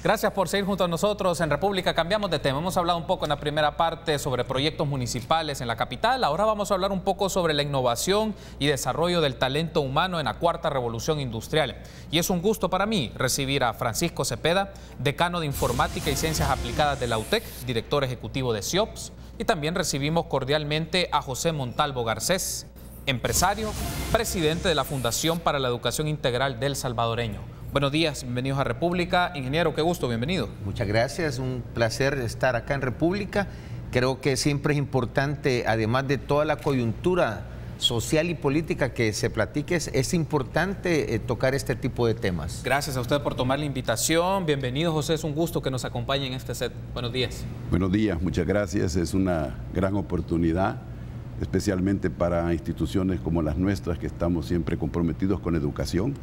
Gracias por seguir junto a nosotros en República. Cambiamos de tema. Hemos hablado un poco en la primera parte sobre proyectos municipales en la capital. Ahora vamos a hablar un poco sobre la innovación y desarrollo del talento humano en la cuarta revolución industrial. Y es un gusto para mí recibir a Francisco Cepeda, decano de Informática y Ciencias Aplicadas de la UTEC, director ejecutivo de CIOPS. Y también recibimos cordialmente a José Montalvo Garcés, empresario, presidente de la Fundación para la Educación Integral del Salvadoreño. Buenos días, bienvenidos a República. Ingeniero, qué gusto, bienvenido. Muchas gracias, un placer estar acá en República. Creo que siempre es importante, además de toda la coyuntura social y política que se platique, es importante tocar este tipo de temas. Gracias a usted por tomar la invitación. Bienvenido, José, es un gusto que nos acompañe en este set. Buenos días. Buenos días, muchas gracias. Es una gran oportunidad, especialmente para instituciones como las nuestras, que estamos siempre comprometidos con educación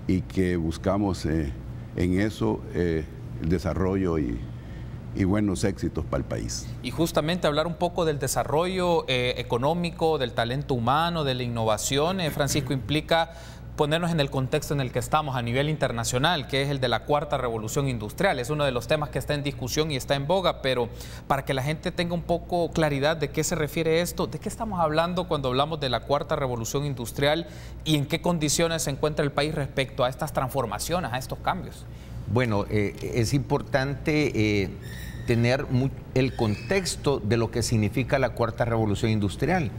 y que buscamos en eso el desarrollo y buenos éxitos para el país. Y justamente hablar un poco del desarrollo económico, del talento humano, de la innovación, Francisco, implica ponernos en el contexto en el que estamos a nivel internacional, que es el de la cuarta revolución industrial. Es uno de los temas que está en discusión y está en boga, pero para que la gente tenga un poco claridad de qué se refiere esto, ¿de qué estamos hablando cuando hablamos de la cuarta revolución industrial y en qué condiciones se encuentra el país respecto a estas transformaciones, a estos cambios? Bueno, es importante tener el contexto de lo que significa la cuarta revolución industrial.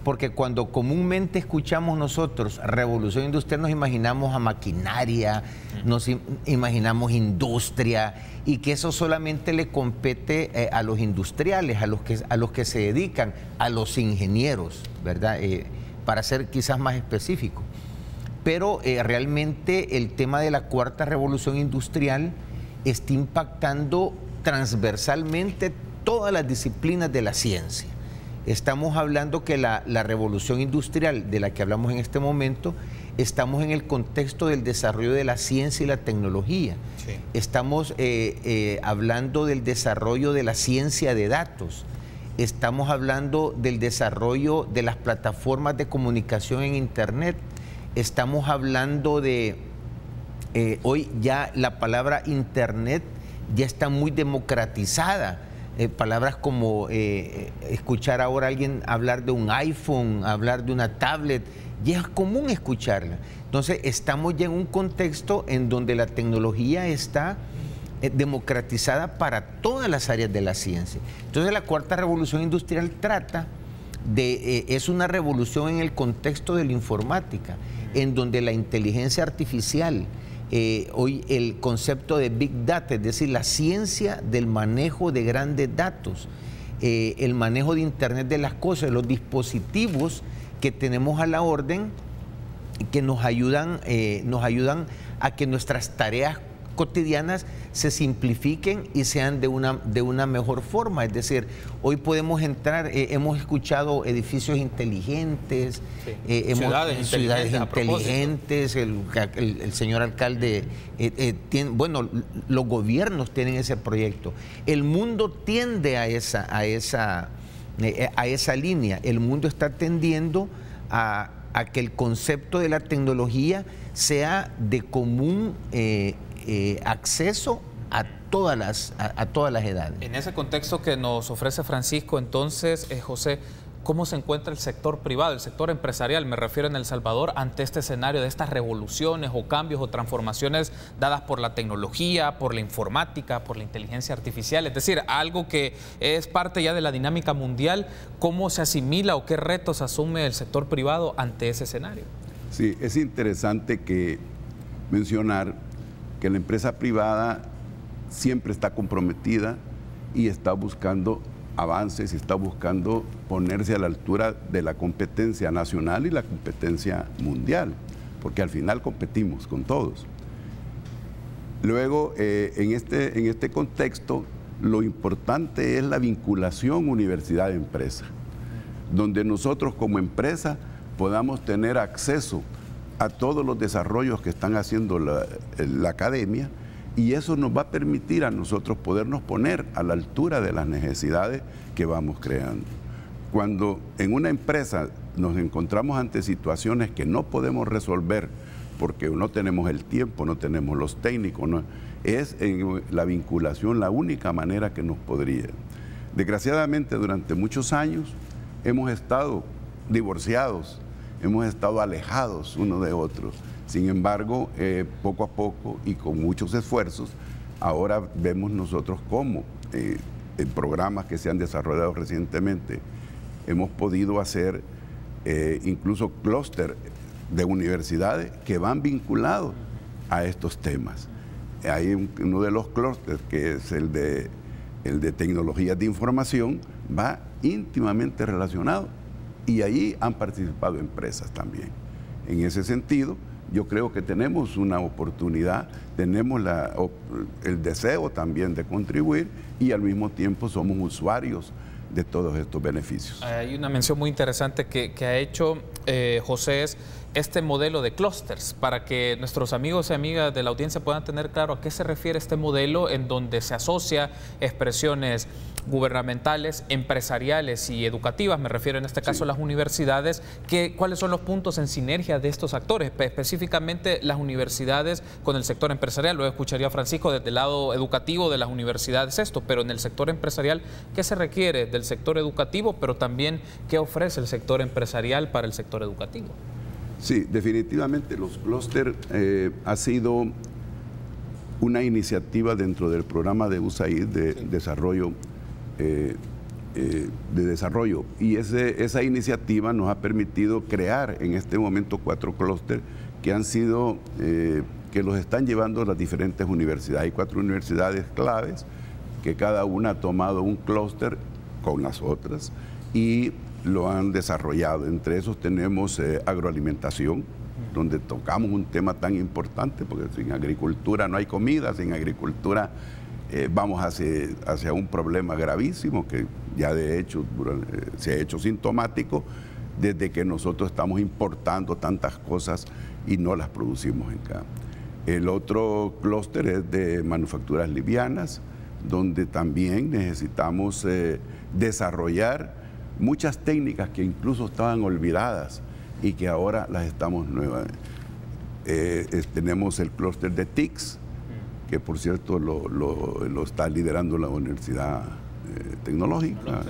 Porque cuando comúnmente escuchamos nosotros revolución industrial, nos imaginamos a maquinaria, nos imaginamos industria, y que eso solamente le compete a los industriales, a los que se dedican, a los ingenieros, ¿verdad? Para ser quizás más específico. Pero realmente el tema de la cuarta revolución industrial está impactando transversalmente todas las disciplinas de la ciencia. Estamos hablando que la revolución industrial de la que hablamos en este momento, estamos en el contexto del desarrollo de la ciencia y la tecnología. Sí. Estamos hablando del desarrollo de la ciencia de datos. Estamos hablando del desarrollo de las plataformas de comunicación en Internet. Estamos hablando de, hoy ya la palabra Internet ya está muy democratizada. Palabras como escuchar ahora a alguien hablar de un iPhone, hablar de una tablet, ya es común escucharla. Entonces estamos ya en un contexto en donde la tecnología está democratizada para todas las áreas de la ciencia. Entonces la cuarta revolución industrial es una revolución en el contexto de la informática, en donde la inteligencia artificial, hoy el concepto de Big Data, es decir, la ciencia del manejo de grandes datos, el manejo de Internet de las cosas, los dispositivos que tenemos a la orden, que nos ayudan a que nuestras tareas cotidianas se simplifiquen y sean de una mejor forma. Es decir, hoy podemos entrar, hemos escuchado edificios inteligentes, sí. Ciudades inteligentes, el señor alcalde, bueno, los gobiernos tienen ese proyecto. El mundo tiende a esa línea. El mundo está tendiendo a que el concepto de la tecnología sea de común acceso a todas las edades. En ese contexto que nos ofrece Francisco, entonces, José, ¿cómo se encuentra el sector privado, el sector empresarial, me refiero en El Salvador, ante este escenario de estas revoluciones o cambios o transformaciones dadas por la tecnología, por la informática, por la inteligencia artificial? Es decir, algo que es parte ya de la dinámica mundial. ¿Cómo se asimila o qué retos asume el sector privado ante ese escenario? Sí, es interesante mencionar que la empresa privada siempre está comprometida y está buscando avances y está buscando ponerse a la altura de la competencia nacional y la competencia mundial, porque al final competimos con todos. Luego, en este contexto, lo importante es la vinculación universidad-empresa, donde nosotros como empresa podamos tener acceso a todos los desarrollos que están haciendo la academia, y eso nos va a permitir a nosotros podernos poner a la altura de las necesidades que vamos creando. Cuando en una empresa nos encontramos ante situaciones que no podemos resolver porque no tenemos el tiempo, no tenemos los técnicos, es en la vinculación la única manera que nos podría. Desgraciadamente, durante muchos años hemos estado divorciados, hemos estado alejados uno de otros. Sin embargo, poco a poco y con muchos esfuerzos, ahora vemos nosotros cómo en programas que se han desarrollado recientemente hemos podido hacer incluso clúster de universidades que van vinculados a estos temas. Hay uno de los clústeres, que es el de tecnologías de información, va íntimamente relacionado y allí han participado empresas también. En ese sentido, yo creo que tenemos una oportunidad, tenemos el deseo también de contribuir y al mismo tiempo somos usuarios de todos estos beneficios. Hay una mención muy interesante que ha hecho José, es este modelo de clústeres, para que nuestros amigos y amigas de la audiencia puedan tener claro a qué se refiere este modelo, en donde se asocia expresiones gubernamentales, empresariales y educativas, me refiero en este caso a las universidades. ¿Cuáles son los puntos en sinergia de estos actores? Específicamente las universidades con el sector empresarial. Luego escucharía a Francisco desde el lado educativo de las universidades esto, pero en el sector empresarial, ¿qué se requiere del sector educativo, pero también qué ofrece el sector empresarial para el sector educativo? Sí, definitivamente los clústeres ha sido una iniciativa dentro del programa de USAID de desarrollo, y esa iniciativa nos ha permitido crear en este momento 4 clústeres que han sido, que los están llevando las diferentes universidades. Hay 4 universidades claves que cada una ha tomado un clúster con las otras y lo han desarrollado. Entre esos tenemos agroalimentación, donde tocamos un tema tan importante, porque sin agricultura no hay comida, sin agricultura vamos hacia un problema gravísimo que ya de hecho se ha hecho sintomático desde que nosotros estamos importando tantas cosas y no las producimos acá. El otro clúster es de manufacturas livianas, donde también necesitamos desarrollar muchas técnicas que incluso estaban olvidadas y que ahora las estamos nuevas. Tenemos el clúster de TICS, que por cierto lo está liderando la Universidad Tecnológica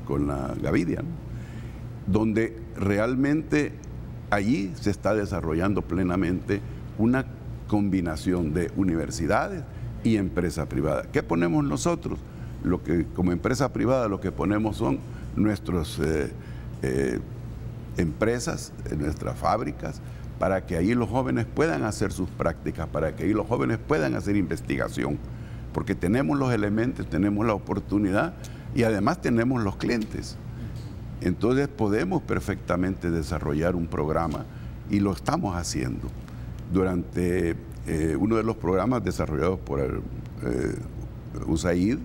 con la Gavidia, ¿no? Donde realmente allí se está desarrollando plenamente una combinación de universidades y empresa privada. ¿Qué ponemos nosotros? Como empresa privada lo que ponemos son nuestras empresas, nuestras fábricas, para que ahí los jóvenes puedan hacer sus prácticas, para que ahí los jóvenes puedan hacer investigación, porque tenemos los elementos, tenemos la oportunidad y además tenemos los clientes. Entonces podemos perfectamente desarrollar un programa y lo estamos haciendo. Durante uno de los programas desarrollados por el USAID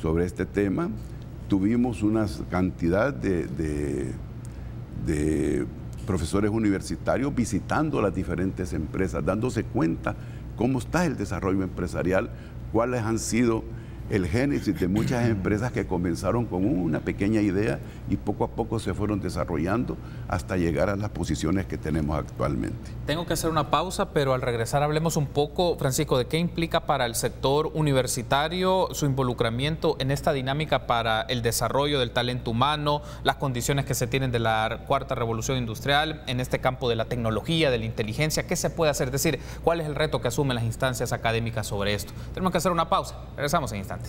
sobre este tema, tuvimos una cantidad de profesores universitarios visitando las diferentes empresas, dándose cuenta cómo está el desarrollo empresarial, cuáles han sido el génesis de muchas empresas que comenzaron con una pequeña idea y poco a poco se fueron desarrollando hasta llegar a las posiciones que tenemos actualmente. Tengo que hacer una pausa, pero al regresar hablemos un poco, Francisco, de qué implica para el sector universitario su involucramiento en esta dinámica para el desarrollo del talento humano, las condiciones que se tienen de la cuarta revolución industrial, en este campo de la tecnología, de la inteligencia. ¿Qué se puede hacer? Es decir, ¿cuál es el reto que asumen las instancias académicas sobre esto? Tenemos que hacer una pausa. Regresamos en instantes.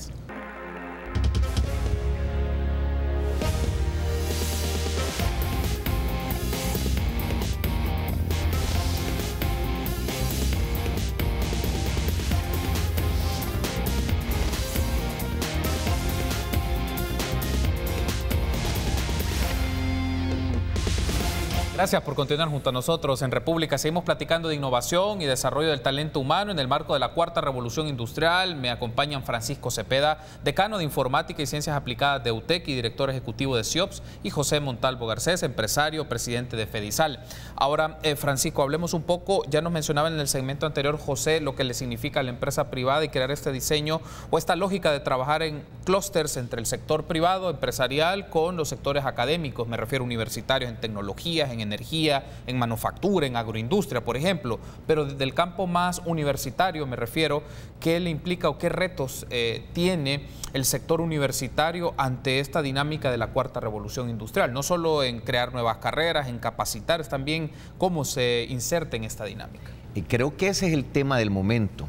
Gracias por continuar junto a nosotros en República. Seguimos platicando de innovación y desarrollo del talento humano en el marco de la cuarta revolución industrial. Me acompañan Francisco Cepeda, decano de Informática y Ciencias Aplicadas de UTEC y director ejecutivo de CIOPS, y José Montalvo Garcés, empresario, presidente de FEDISAL. Ahora, Francisco, hablemos un poco, ya nos mencionaba en el segmento anterior, José, lo que le significa a la empresa privada y crear este diseño o esta lógica de trabajar en clústeres entre el sector privado, empresarial, con los sectores académicos, me refiero a universitarios, en tecnologías, en energía, en manufactura, en agroindustria, por ejemplo, pero desde el campo más universitario me refiero, ¿qué le implica o qué retos tiene el sector universitario ante esta dinámica de la cuarta revolución industrial? No solo en crear nuevas carreras, en capacitar, también cómo se inserta en esta dinámica. Y creo que ese es el tema del momento.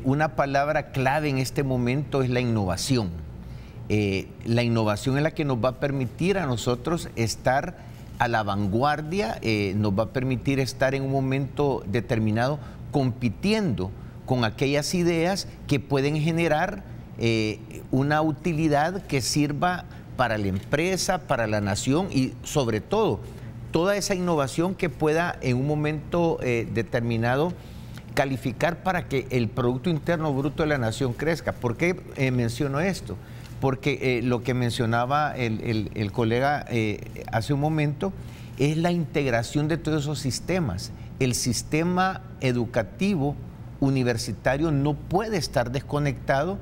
Una palabra clave en este momento es la innovación. La innovación es la que nos va a permitir a nosotros estar a la vanguardia, nos va a permitir estar en un momento determinado compitiendo con aquellas ideas que pueden generar una utilidad que sirva para la empresa, para la nación y sobre todo, toda esa innovación que pueda en un momento determinado calificar para que el Producto Interno Bruto de la nación crezca. ¿Por qué menciono esto? Porque lo que mencionaba el colega hace un momento es la integración de todos esos sistemas. El sistema educativo universitario no puede estar desconectado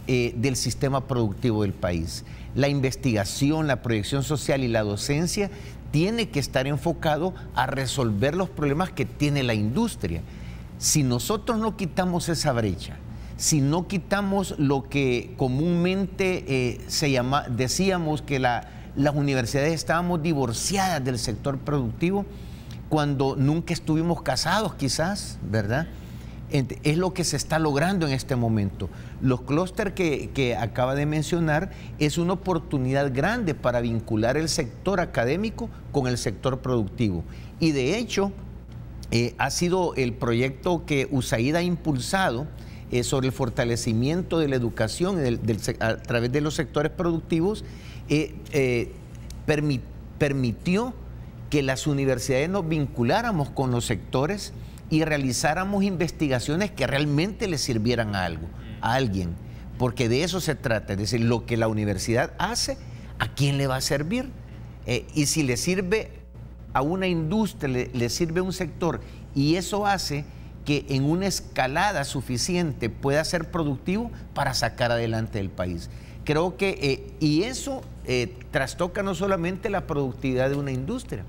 del sistema productivo del país. La investigación, la proyección social y la docencia tiene que estar enfocado a resolver los problemas que tiene la industria. Si nosotros no quitamos esa brecha, si no quitamos lo que comúnmente decíamos que las universidades estábamos divorciadas del sector productivo, cuando nunca estuvimos casados quizás, ¿verdad? Es lo que se está logrando en este momento. Los clústeres que acaba de mencionar es una oportunidad grande para vincular el sector académico con el sector productivo. Y de hecho, ha sido el proyecto que USAID ha impulsado sobre el fortalecimiento de la educación a través de los sectores productivos, permitió que las universidades nos vinculáramos con los sectores y realizáramos investigaciones que realmente le sirvieran a alguien, porque de eso se trata, es decir, lo que la universidad hace, ¿a quién le va a servir? Y si le sirve a una industria, le sirve a un sector, y eso hace que en una escalada suficiente pueda ser productivo para sacar adelante el país. Creo que, y eso trastoca no solamente la productividad de una industria,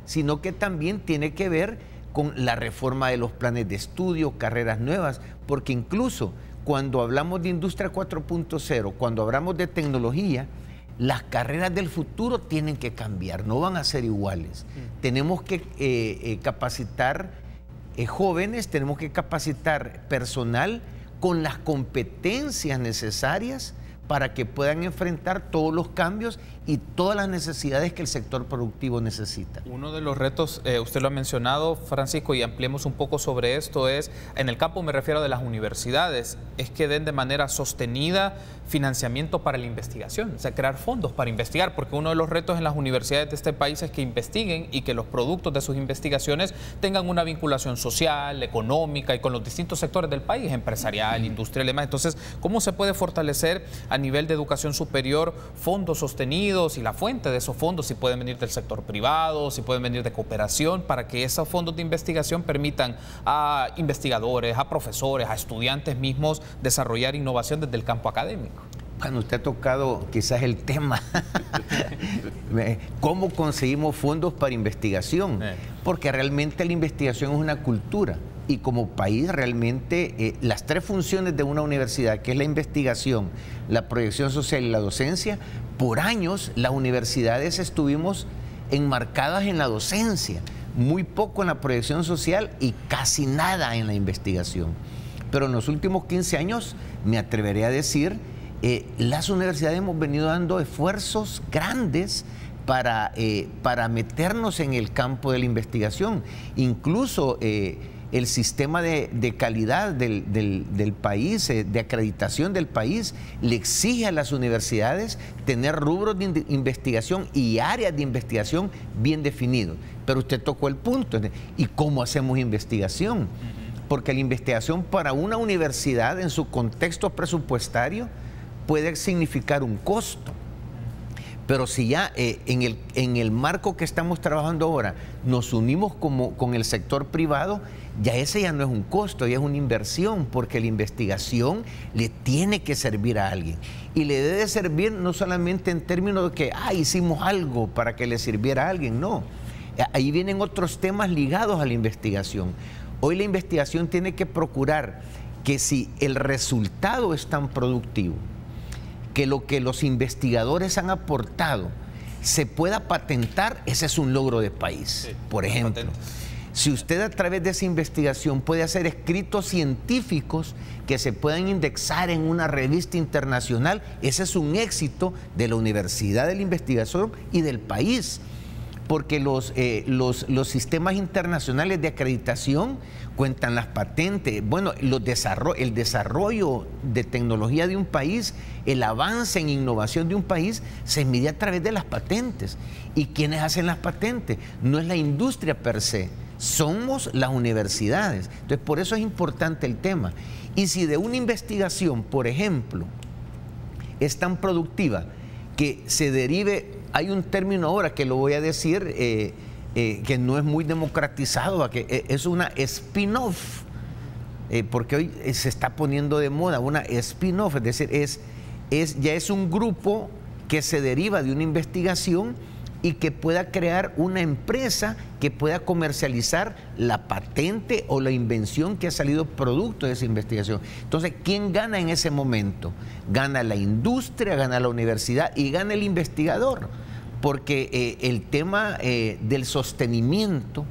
sino que también tiene que ver con la reforma de los planes de estudio, carreras nuevas, porque incluso cuando hablamos de industria 4.0, cuando hablamos de tecnología, las carreras del futuro tienen que cambiar, no van a ser iguales. Tenemos que capacitar jóvenes, tenemos que capacitar personal con las competencias necesarias para que puedan enfrentar todos los cambios y todas las necesidades que el sector productivo necesita. Uno de los retos, usted lo ha mencionado, Francisco, y ampliemos un poco sobre esto, es, en el campo me refiero de las universidades, es que den de manera sostenida financiamiento para la investigación, o sea, crear fondos para investigar, porque uno de los retos en las universidades de este país es que investiguen y que los productos de sus investigaciones tengan una vinculación social, económica y con los distintos sectores del país, empresarial, industrial y demás. Entonces, ¿cómo se puede fortalecer a nivel de educación superior fondos sostenidos y la fuente de esos fondos, si pueden venir del sector privado, si pueden venir de cooperación, para que esos fondos de investigación permitan a investigadores, a profesores, a estudiantes mismos desarrollar innovación desde el campo académico? Bueno, usted ha tocado quizás el tema, ¿cómo conseguimos fondos para investigación? Porque realmente la investigación es una cultura. Y como país realmente las tres funciones de una universidad, que es la investigación, la proyección social y la docencia, por años las universidades estuvimos enmarcadas en la docencia, muy poco en la proyección social y casi nada en la investigación. Pero en los últimos 15 años, me atreveré a decir, las universidades hemos venido dando esfuerzos grandes para meternos en el campo de la investigación. Incluso el sistema de calidad del país, de acreditación del país, le exige a las universidades tener rubros de investigación y áreas de investigación bien definidos. Pero usted tocó el punto. ¿Y cómo hacemos investigación? Porque la investigación para una universidad en su contexto presupuestario puede significar un costo. Pero si ya en el marco que estamos trabajando ahora nos unimos con el sector privado, ya ese ya no es un costo, ya es una inversión, porque la investigación le tiene que servir a alguien. Y le debe servir no solamente en términos de que hicimos algo para que le sirviera a alguien, no. Ahí vienen otros temas ligados a la investigación. Hoy la investigación tiene que procurar que si el resultado es tan productivo, que lo que los investigadores han aportado se pueda patentar, ese es un logro de país. Sí, por ejemplo, si usted a través de esa investigación puede hacer escritos científicos que se puedan indexar en una revista internacional, ese es un éxito de la universidad, de la investigación y del país. Porque los sistemas internacionales de acreditación cuentan las patentes, bueno, el desarrollo de tecnología de un país, el avance en innovación de un país se mide a través de las patentes. ¿Y quiénes hacen las patentes? No es la industria per se, somos las universidades. Entonces, por eso es importante el tema. Y si de una investigación, por ejemplo, es tan productiva que se derive, hay un término ahora que lo voy a decir, que no es muy democratizado, que es una spin-off, porque hoy se está poniendo de moda una spin-off, es decir, ya es un grupo que se deriva de una investigación y que pueda crear una empresa que pueda comercializar la patente o la invención que ha salido producto de esa investigación. Entonces, ¿quién gana en ese momento? Gana la industria, gana la universidad y gana el investigador, porque el tema del sostenimiento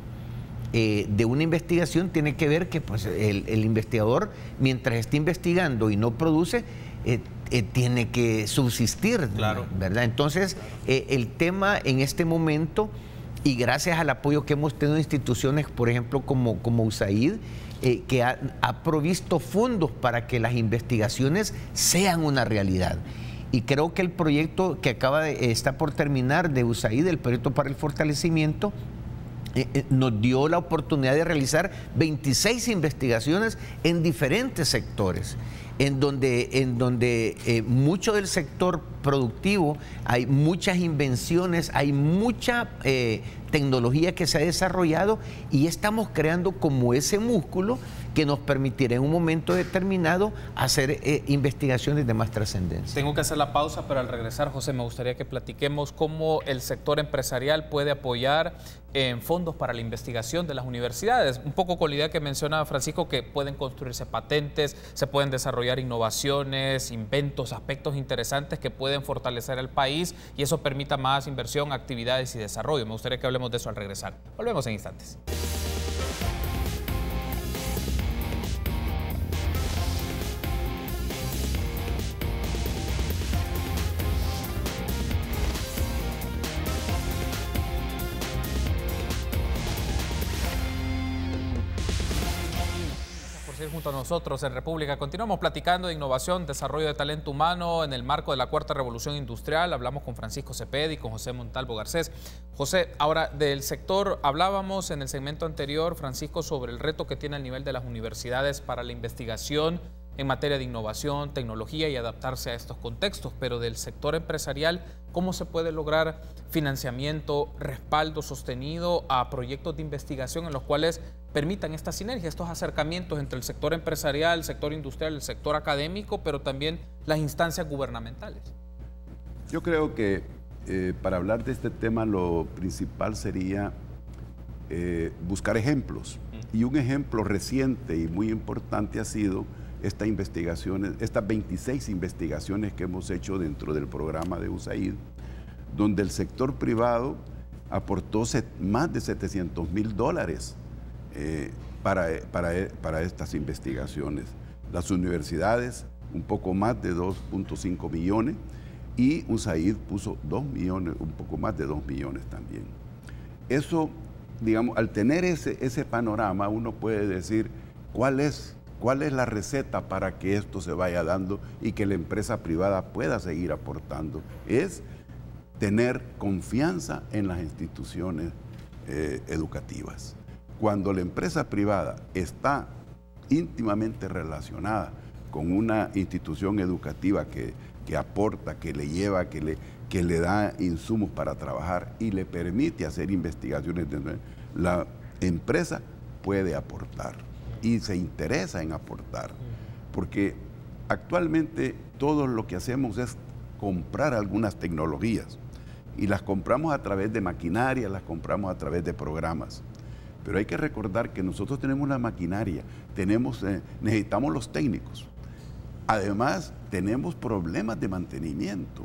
de una investigación tiene que ver que pues, el investigador, mientras esté investigando y no produce, tiene que subsistir, claro, ¿verdad? Entonces, el tema en este momento, y gracias al apoyo que hemos tenido de instituciones, por ejemplo, como USAID, que ha provisto fondos para que las investigaciones sean una realidad. Y creo que el proyecto que está por terminar de USAID, el proyecto para el fortalecimiento, nos dio la oportunidad de realizar 26 investigaciones en diferentes sectores, en donde mucho del sector productivo hay muchas invenciones, hay mucha tecnología que se ha desarrollado y estamos creando como ese músculo que nos permitirá en un momento determinado hacer investigaciones de más trascendencia. Tengo que hacer la pausa, pero al regresar, José, me gustaría que platiquemos cómo el sector empresarial puede apoyar en fondos para la investigación de las universidades. Un poco con la idea que mencionaba Francisco, que pueden construirse patentes, se pueden desarrollar innovaciones, inventos, aspectos interesantes que pueden fortalecer al país y eso permita más inversión, actividades y desarrollo. Me gustaría que hablemos de eso al regresar. Volvemos en instantes. Junto a nosotros en República. Continuamos platicando de innovación, desarrollo de talento humano en el marco de la Cuarta Revolución Industrial. Hablamos con Francisco Cepeda y con José Montalvo Garcés. José, ahora del sector, hablábamos en el segmento anterior, Francisco, sobre el reto que tiene el nivel de las universidades para la investigación en materia de innovación, tecnología y adaptarse a estos contextos, pero del sector empresarial, ¿cómo se puede lograr financiamiento, respaldo sostenido a proyectos de investigación en los cuales permitan esta sinergia, estos acercamientos entre el sector empresarial, el sector industrial, el sector académico, pero también las instancias gubernamentales? Yo creo que para hablar de este tema lo principal sería buscar ejemplos. Y un ejemplo reciente y muy importante ha sido estas 26 investigaciones que hemos hecho dentro del programa de USAID, donde el sector privado aportó más de $700,000 para estas investigaciones. Las universidades, un poco más de 2.5 millones, y USAID puso 2 millones, un poco más de 2 millones también. Eso, digamos, al tener ese panorama, uno puede decir cuál es la receta para que esto se vaya dando y que la empresa privada pueda seguir aportando. Es tener confianza en las instituciones educativas. Cuando la empresa privada está íntimamente relacionada con una institución educativa que aporta, que le lleva, que le da insumos para trabajar y le permite hacer investigaciones, la empresa puede aportar y se interesa en aportar, porque actualmente todo lo que hacemos es comprar algunas tecnologías y las compramos a través de maquinaria, las compramos a través de programas. Pero hay que recordar que nosotros tenemos la maquinaria, necesitamos los técnicos. Además, tenemos problemas de mantenimiento.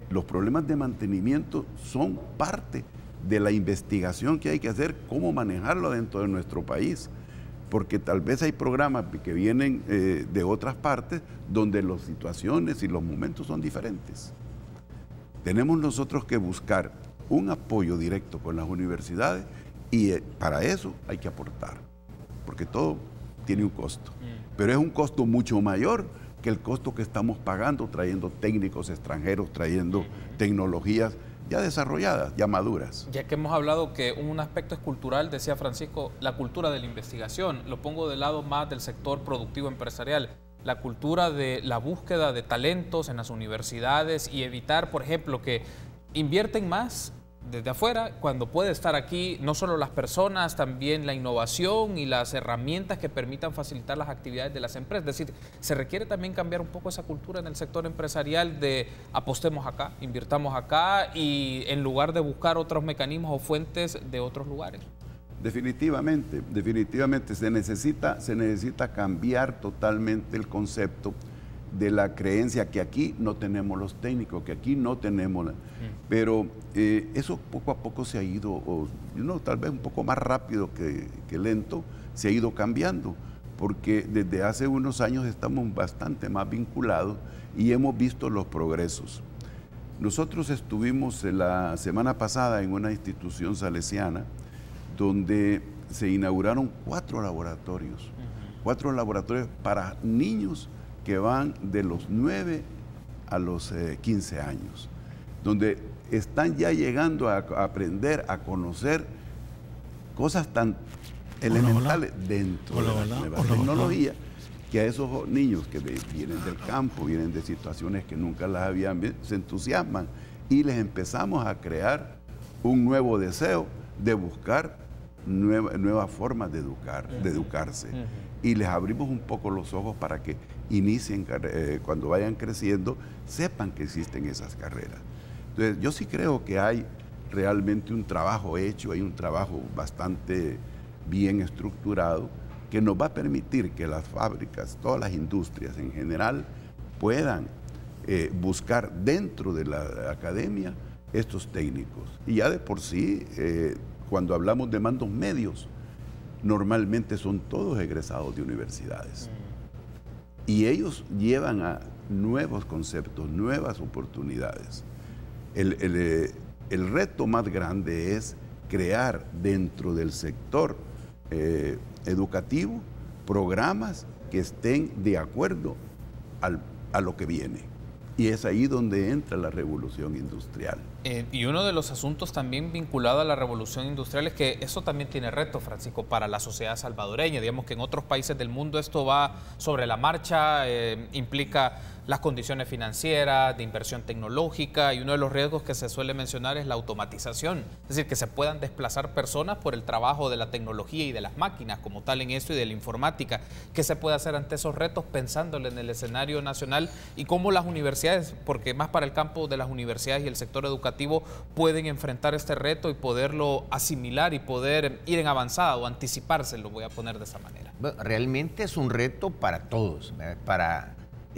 Los problemas de mantenimiento son parte de la investigación que hay que hacer, cómo manejarlo dentro de nuestro país. Porque tal vez hay programas que vienen de otras partes donde las situaciones y los momentos son diferentes. Tenemos nosotros que buscar un apoyo directo con las universidades y para eso hay que aportar, porque todo tiene un costo. Pero es un costo mucho mayor que el costo que estamos pagando trayendo técnicos extranjeros, trayendo tecnologías ya desarrolladas, ya maduras. Ya que hemos hablado que un aspecto es cultural, decía Francisco, la cultura de la investigación, lo pongo del lado más del sector productivo empresarial, la cultura de la búsqueda de talentos en las universidades y evitar, por ejemplo, que invierten más desde afuera, cuando puede estar aquí no solo las personas, también la innovación y las herramientas que permitan facilitar las actividades de las empresas. Es decir, se requiere también cambiar un poco esa cultura en el sector empresarial de apostemos acá, invirtamos acá y en lugar de buscar otros mecanismos o fuentes de otros lugares. Definitivamente se necesita cambiar totalmente el concepto de la creencia que aquí no tenemos los técnicos, que aquí no tenemos. Pero eso poco a poco se ha ido, tal vez un poco más rápido que lento, se ha ido cambiando, porque desde hace unos años estamos bastante más vinculados y hemos visto los progresos. Nosotros estuvimos la semana pasada en una institución salesiana donde se inauguraron 4 laboratorios, 4 laboratorios para niños que van de los 9 a los 15 años, donde están ya llegando a aprender, a conocer cosas tan elementales dentro de la nueva tecnología, que a esos niños que vienen del campo, vienen de situaciones que nunca las habían visto, se entusiasman y les empezamos a crear un nuevo deseo de buscar nuevas formas de educarse. Y les abrimos un poco los ojos para que inicien, cuando vayan creciendo, sepan que existen esas carreras. Entonces, yo sí creo que hay realmente un trabajo hecho, hay un trabajo bastante bien estructurado que nos va a permitir que las fábricas, todas las industrias en general, puedan buscar dentro de la academia estos técnicos. Y ya de por sí, cuando hablamos de mandos medios, normalmente son todos egresados de universidades. Y ellos llevan a nuevos conceptos, nuevas oportunidades. El reto más grande es crear dentro del sector educativo programas que estén de acuerdo a lo que viene. Y es ahí donde entra la revolución industrial. Y uno de los asuntos también vinculado a la revolución industrial es que eso también tiene reto, Francisco, para la sociedad salvadoreña. Digamos que en otros países del mundo esto va sobre la marcha, implica las condiciones financieras, de inversión tecnológica, y uno de los riesgos que se suele mencionar es la automatización. Es decir, que se puedan desplazar personas por el trabajo de la tecnología y de las máquinas como tal en esto y de la informática. ¿Qué se puede hacer ante esos retos pensándole en el escenario nacional y cómo las universidades, porque más para el campo de las universidades y el sector educativo, pueden enfrentar este reto y poderlo asimilar y poder ir en avanzada o anticiparse, lo voy a poner de esa manera? Bueno, realmente es un reto para todos,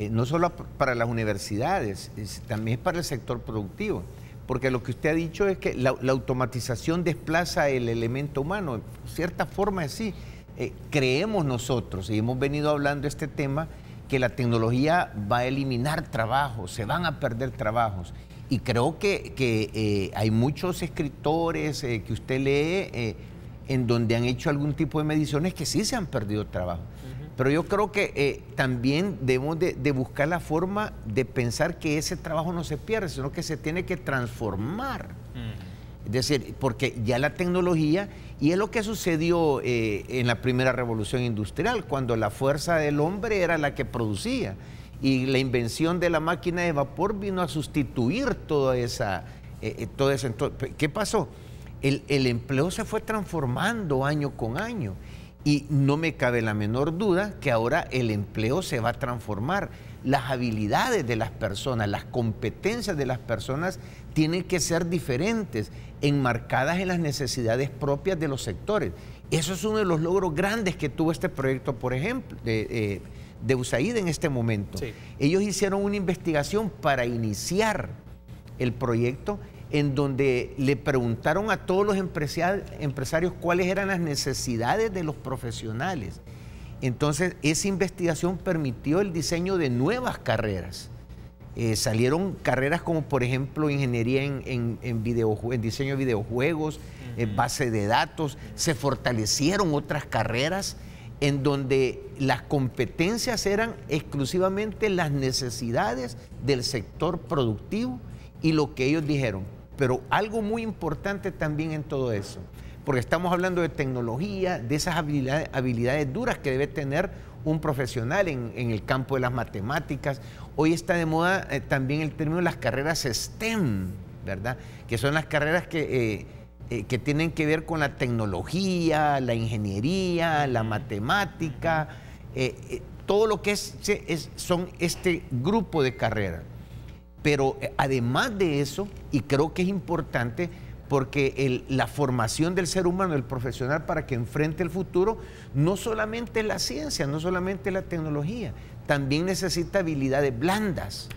no solo para las universidades, también para el sector productivo, porque lo que usted ha dicho es que la automatización desplaza el elemento humano, de cierta forma es así. Creemos nosotros, y hemos venido hablando de este tema, que la tecnología va a eliminar trabajos, se van a perder trabajos. Y creo que hay muchos escritores que usted lee en donde han hecho algún tipo de mediciones que sí se han perdido trabajo. Pero yo creo que también debemos de buscar la forma de pensar que ese trabajo no se pierde, sino que se tiene que transformar. Es decir, porque ya la tecnología, y es lo que sucedió en la primera revolución industrial, cuando la fuerza del hombre era la que producía. Y la invención de la máquina de vapor vino a sustituir toda esa... ¿Qué pasó? El empleo se fue transformando año con año Y no me cabe la menor duda que ahora el empleo se va a transformar. Las habilidades de las personas, las competencias de las personas tienen que ser diferentes, enmarcadas en las necesidades propias de los sectores. Eso es uno de los logros grandes que tuvo este proyecto, por ejemplo, de USAID en este momento. Sí. Ellos hicieron una investigación para iniciar el proyecto, en donde le preguntaron a todos los empresarios cuáles eran las necesidades de los profesionales. Entonces, esa investigación permitió el diseño de nuevas carreras. Salieron carreras como, por ejemplo, ingeniería en diseño de videojuegos, base de datos. Se fortalecieron otras carreras en donde las competencias eran exclusivamente las necesidades del sector productivo y lo que ellos dijeron. Pero algo muy importante también en todo eso, porque estamos hablando de tecnología, de esas habilidades duras que debe tener un profesional en el campo de las matemáticas. Hoy está de moda también el término de las carreras STEM, ¿verdad? Que son las carreras que tienen que ver con la tecnología, la ingeniería, la matemática, todo lo que son este grupo de carreras. Pero además de eso, y creo que es importante, porque la formación del ser humano, del profesional, para que enfrente el futuro, no solamente es la ciencia, no solamente es la tecnología, también necesita habilidades blandas,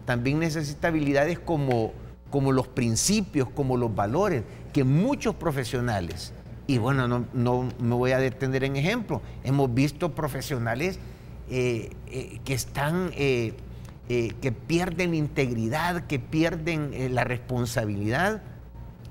también necesita habilidades como los principios, como los valores, que muchos profesionales, y bueno, no me voy a detener en ejemplo, hemos visto profesionales que están... que pierden integridad, que pierden la responsabilidad,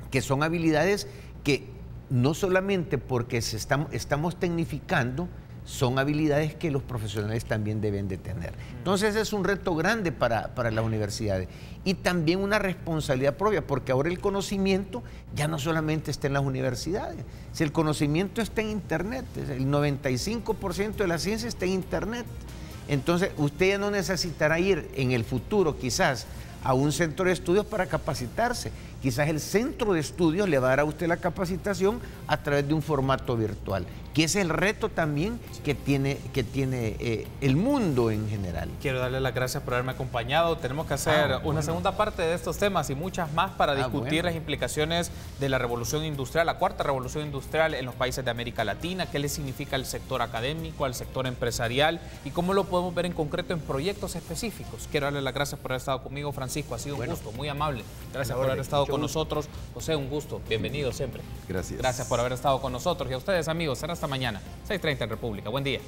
que son habilidades que no solamente porque estamos tecnificando, son habilidades que los profesionales también deben de tener. Entonces es un reto grande para las universidades y también una responsabilidad propia, porque ahora el conocimiento ya no solamente está en las universidades, si el conocimiento está en Internet, el 95% de la ciencia está en Internet. Entonces, usted ya no necesitará ir en el futuro quizás a un centro de estudios para capacitarse. Quizás el centro de estudios le va a dar a usted la capacitación a través de un formato virtual, que es el reto también que tiene el mundo en general. Quiero darle las gracias por haberme acompañado. Tenemos que hacer una segunda parte de estos temas y muchas más para discutir las implicaciones de la revolución industrial, la cuarta revolución industrial en los países de América Latina, qué le significa al sector académico, al sector empresarial y cómo lo podemos ver en concreto en proyectos específicos. Quiero darle las gracias por haber estado conmigo, Francisco. Ha sido un gusto, muy amable. Gracias por haber estado con nosotros. José, un gusto. Bienvenido siempre. Gracias. Gracias por haber estado con nosotros. Y a ustedes, amigos, será hasta mañana, 6:30 en República. Buen día.